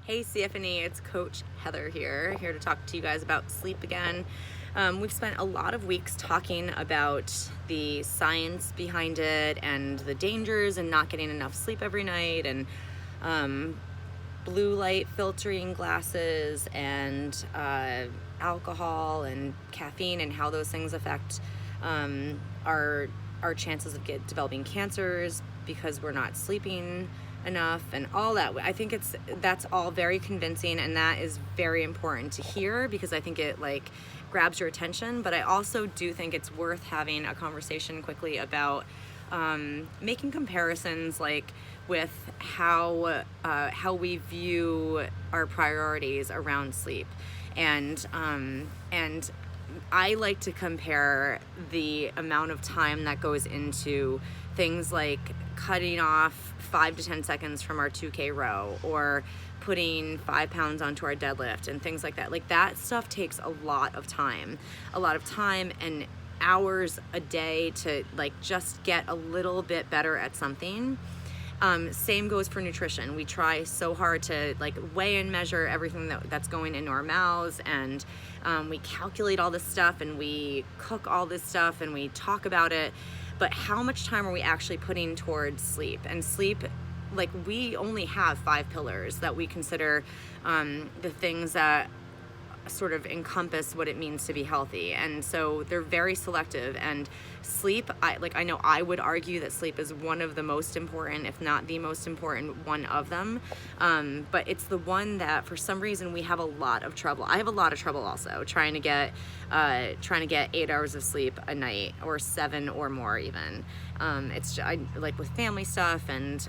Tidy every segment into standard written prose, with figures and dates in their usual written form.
Hey CFNE, it's Coach Heather here to talk to you guys about sleep again. We've spent a lot of weeks talking about the science behind it and the dangers and not getting enough sleep every night, and blue light filtering glasses and alcohol and caffeine and how those things affect our chances of developing cancers because we're not sleeping enough and all that. I think that's all very convincing, and that is very important to hear because I think it grabs your attention. But I also do think it's worth having a conversation quickly about making comparisons with how we view our priorities around sleep, and I like to compare the amount of time that goes into things like cutting off 5 to 10 seconds from our 2K row, or putting 5 pounds onto our deadlift and things like that. That stuff takes a lot of time and hours a day to just get a little bit better at something. Same goes for nutrition. We try so hard to weigh and measure everything that's going into our mouths, and we calculate all this stuff and we cook all this stuff and we talk about it. But how much time are we actually putting towards sleep? And sleep, we only have 5 pillars that we consider the things that sort of encompass what it means to be healthy, and so they're very selective. And sleep, I know I would argue that sleep is one of the most important, if not the most important one of them, but it's the one that for some reason we have a lot of trouble. I have a lot of trouble also trying to get 8 hours of sleep a night, or 7 or more even. It's with family stuff and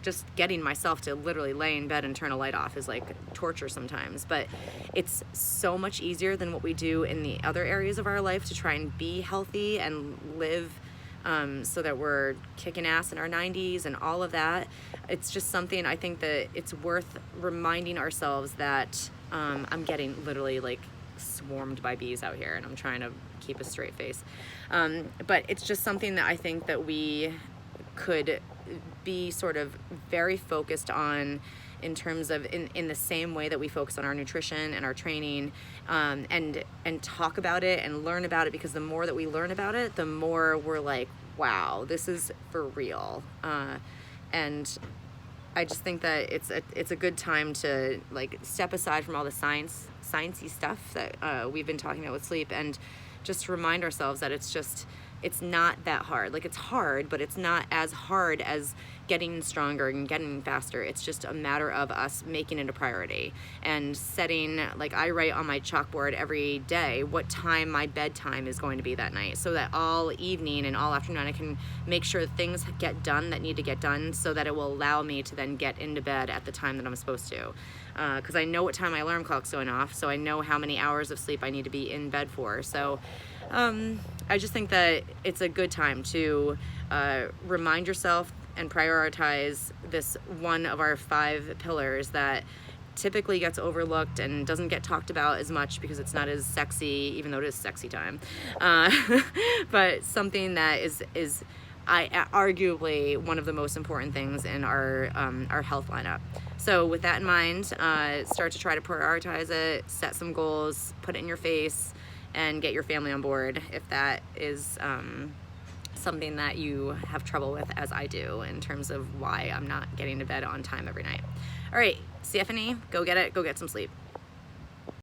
just getting myself to literally lay in bed and turn a light off is torture sometimes. But it's so much easier than what we do in the other areas of our life to try and be healthy and live so that we're kicking ass in our 90s and all of that. It's just something I think that it's worth reminding ourselves that I'm getting literally swarmed by bees out here, and I'm trying to keep a straight face. But it's just something that I think that we could be sort of very focused on in terms of in the same way that we focus on our nutrition and our training, and talk about it and learn about it, because the more that we learn about it, the more we're wow, this is for real. And I just think that it's a good time to step aside from all the sciencey stuff that we've been talking about with sleep, and just remind ourselves that it's not that hard. It's hard, but it's not as hard as getting stronger and getting faster. It's just a matter of us making it a priority and setting, I write on my chalkboard every day what time my bedtime is going to be that night, so that all evening and all afternoon I can make sure things get done that need to get done, so that it will allow me to then get into bed at the time that I'm supposed to. Because I know what time my alarm clock's going off, so I know how many hours of sleep I need to be in bed for. So I just think that it's a good time to remind yourself and prioritize this one of our 5 pillars that typically gets overlooked and doesn't get talked about as much because it's not as sexy, even though it is sexy time. But something that is arguably one of the most important things in our health lineup. So with that in mind, start to try to prioritize it, set some goals, put it in your face, and get your family on board if that is something that you have trouble with, as I do, in terms of why I'm not getting to bed on time every night. All right, CFNE, go get it, go get some sleep.